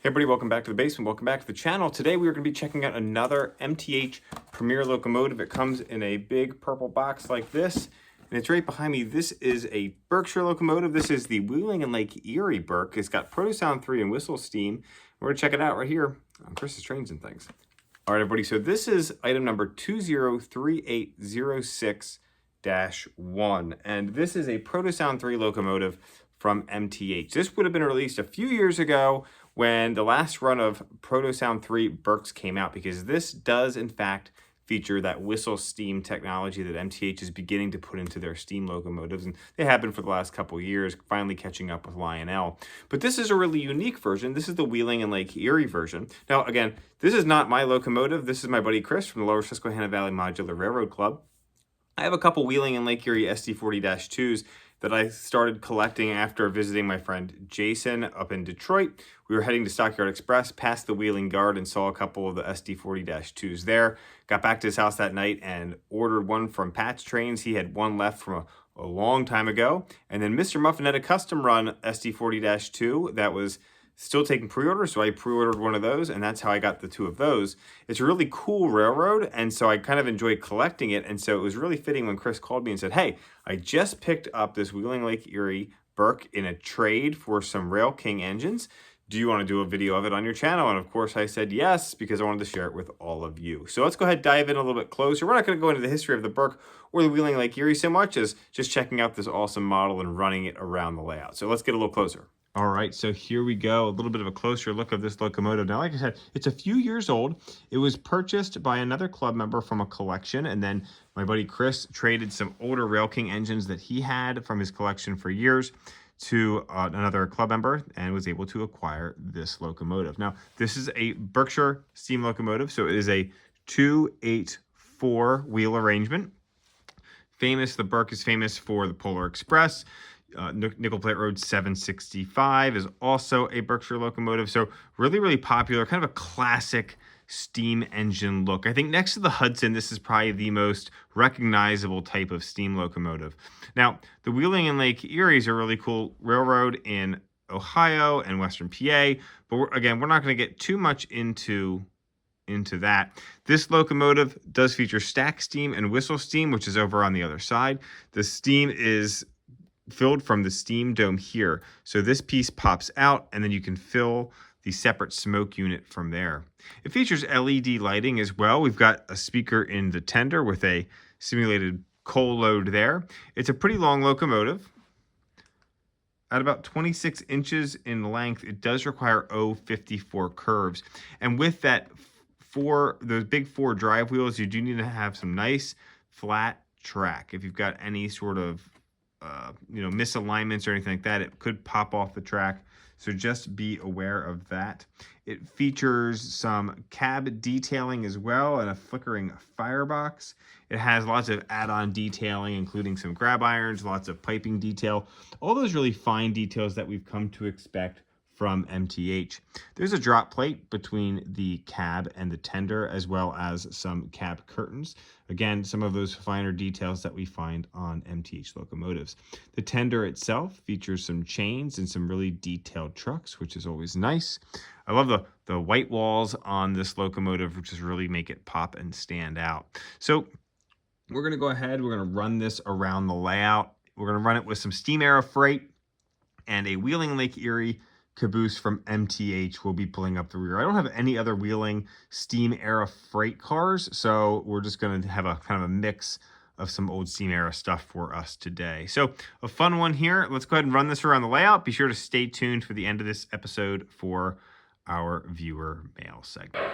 Hey everybody, welcome back to the basement. Welcome back to the channel. Today we are going to be checking out another MTH Premier locomotive. It comes in a big purple box like this, and it's right behind me. This is a Berkshire locomotive. This is the Wheeling and Lake Erie Berk. It's got Protosound 3 and whistle steam. We're going to check it out right here on Chris's Trains and Things. All right, everybody, so this is item number 203806-1, and this is a Protosound 3 locomotive from MTH. This would have been released a few years ago when the last run of Protosound 3 Berks came out, because this does in fact feature that whistle steam technology that MTH is beginning to put into their steam locomotives, and they have been for the last couple of years, finally catching up with Lionel. But this is a really unique version. This is the Wheeling and Lake Erie version. Now, again, this is not my locomotive. This is my buddy Chris from the Lower Susquehanna Valley Modular Railroad Club. I have a couple Wheeling and Lake Erie SD40-2s that I started collecting after visiting my friend Jason up in Detroit. We were heading to Stockyard Express, past the Wheeling Guard, and saw a couple of the SD40-2s there. Got back to his house that night and ordered one from Pat's Trains. He had one left from a long time ago. And then Mr. Muffin had a custom run SD40-2 that was still taking pre-orders, so I pre-ordered one of those, and that's how I got the two of those. It's a really cool railroad, and so I kind of enjoyed collecting it, and so it was really fitting when Chris called me and said, hey, I just picked up this Wheeling Lake Erie Berk in a trade for some Rail King engines. Do you want to do a video of it on your channel? And of course I said yes, because I wanted to share it with all of you. So let's go ahead and dive in a little bit closer. We're not going to go into the history of the Berk or the Wheeling Lake Erie so much as just checking out this awesome model and running it around the layout. So let's get a little closer. All right, so here we go. A little bit of a closer look of this locomotive. Now, like I said, it's a few years old. It was purchased by another club member from a collection, and then my buddy Chris traded some older Rail King engines that he had from his collection for years to another club member, and was able to acquire this locomotive. Now, this is a Berkshire steam locomotive, so it is a 2-8-4 wheel arrangement. The Berk is famous for the Polar Express. Nickel Plate Road 765 is also a Berkshire locomotive. So really, really popular, kind of a classic steam engine look. I think next to the Hudson, this is probably the most recognizable type of steam locomotive. Now, the Wheeling and Lake Erie is a really cool railroad in Ohio and Western PA. But again, we're not going to get too much into that. This locomotive does feature stack steam and whistle steam, which is over on the other side. The steam is filled from the steam dome here. So this piece pops out, and then you can fill the separate smoke unit from there. It features LED lighting as well. We've got a speaker in the tender with a simulated coal load there. It's a pretty long locomotive. At about 26 inches in length, it does require 054 curves. And with that those big four drive wheels, you do need to have some nice flat track. If you've got any sort of misalignments or anything like that, it could pop off the track. So just be aware of that. It features some cab detailing as well and a flickering firebox. It has lots of add-on detailing, including some grab irons, lots of piping detail, all those really fine details that we've come to expect from MTH. There's a drop plate between the cab and the tender, as well as some cab curtains. Again, some of those finer details that we find on MTH locomotives. The tender itself features some chains and some really detailed trucks, which is always nice. I love the white walls on this locomotive, which just really make it pop and stand out. So we're going to go ahead, we're going to run this around the layout. We're going to run it with some steam era freight and a Wheeling Lake Erie caboose from MTH will be pulling up the rear. I don't have any other Wheeling steam era freight cars, so we're just going to have a kind of a mix of some old steam era stuff for us today. So a fun one here. Let's go ahead and run this around the layout. Be sure to stay tuned for the end of this episode for our viewer mail segment.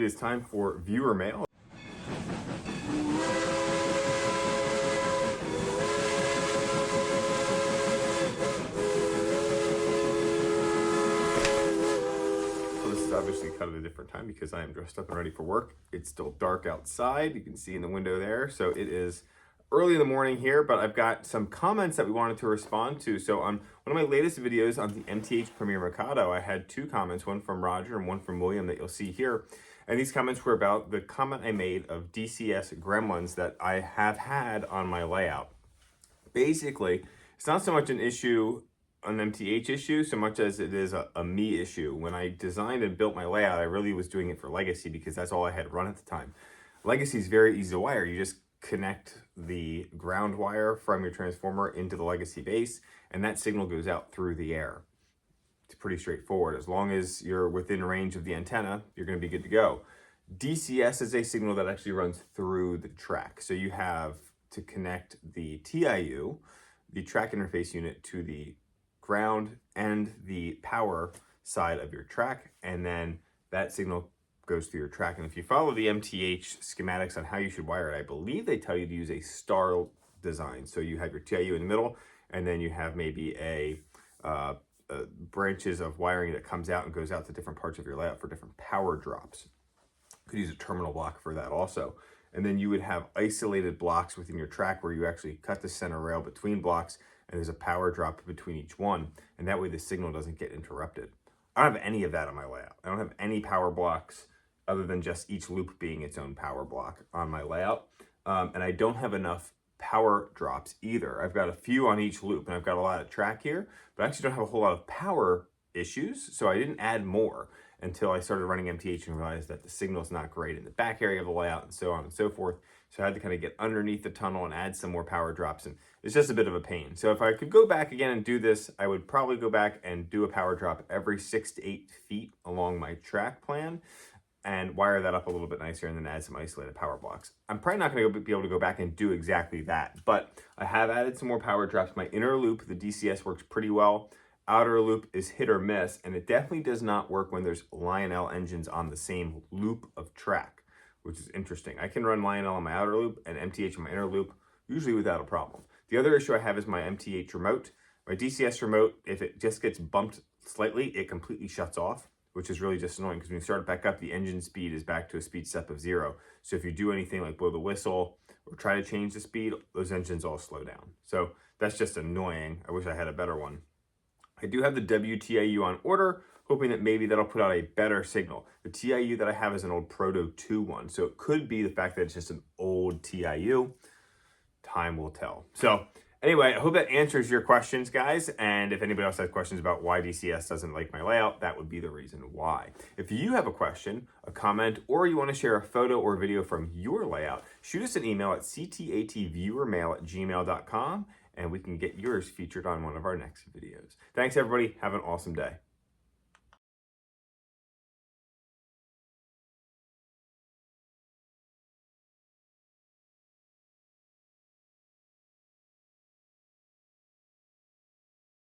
is time for viewer mail. Obviously cut at a different time because I am dressed up and ready for work. It's still dark outside. You can see in the window there. So it is early in the morning here, but I've got some comments that we wanted to respond to. So on one of my latest videos on the MTH Premier Mercado, I had 2 comments, one from Roger and one from William that you'll see here. And these comments were about the comment I made of DCS gremlins that I have had on my layout. Basically, it's not so much an issue, an MTH issue, so much as it is a me issue. When I designed and built my layout, I really was doing it for Legacy because that's all I had run at the time. Legacy is very easy to wire. You just connect the ground wire from your transformer into the Legacy base, and that signal goes out through the air. It's pretty straightforward. As long as you're within range of the antenna, you're going to be good to go. DCS is a signal that actually runs through the track. So you have to connect the TIU, the track interface unit, to the ground and the power side of your track, and then that signal goes through your track. And if you follow the MTH schematics on how you should wire it, I believe they tell you to use a star design. So you have your TIU in the middle, and then you have maybe a branches of wiring that comes out and goes out to different parts of your layout for different power drops. You could use a terminal block for that also. And then you would have isolated blocks within your track where you actually cut the center rail between blocks, and there's a power drop between each one, and that way the signal doesn't get interrupted. I don't have any of that on my layout. I don't have any power blocks other than just each loop being its own power block on my layout. And I don't have enough power drops either. I've got a few on each loop, and I've got a lot of track here, but I actually don't have a whole lot of power issues, so I didn't add more until I started running MTH and realized that the signal's not great in the back area of the layout and so on and so forth. So I had to kind of get underneath the tunnel and add some more power drops, and it's just a bit of a pain. So if I could go back again and do this, I would probably go back and do a power drop every 6 to 8 feet along my track plan and wire that up a little bit nicer, and then add some isolated power blocks. I'm probably not going to be able to go back and do exactly that, but I have added some more power drops. My inner loop, the DCS, works pretty well. Outer loop is hit or miss, and it definitely does not work when there's Lionel engines on the same loop of track, which is interesting. I can run Lionel on my outer loop and MTH on my inner loop, usually without a problem. The other issue I have is my MTH remote. My DCS remote, if it just gets bumped slightly, it completely shuts off, which is really just annoying because when you start it back up, the engine speed is back to a speed step of 0. So if you do anything like blow the whistle or try to change the speed, those engines all slow down. So that's just annoying. I wish I had a better one. I do have the WTIU on order, hoping that maybe that'll put out a better signal. The TIU that I have is an old Proto 2 one, so it could be the fact that it's just an old TIU. Time will tell. So anyway, I hope that answers your questions, guys. And if anybody else has questions about why DCS doesn't like my layout, that would be the reason why. If you have a question, a comment, or you want to share a photo or video from your layout, shoot us an email at CTATViewerMail@gmail.com, and we can get yours featured on one of our next videos. Thanks, everybody. Have an awesome day.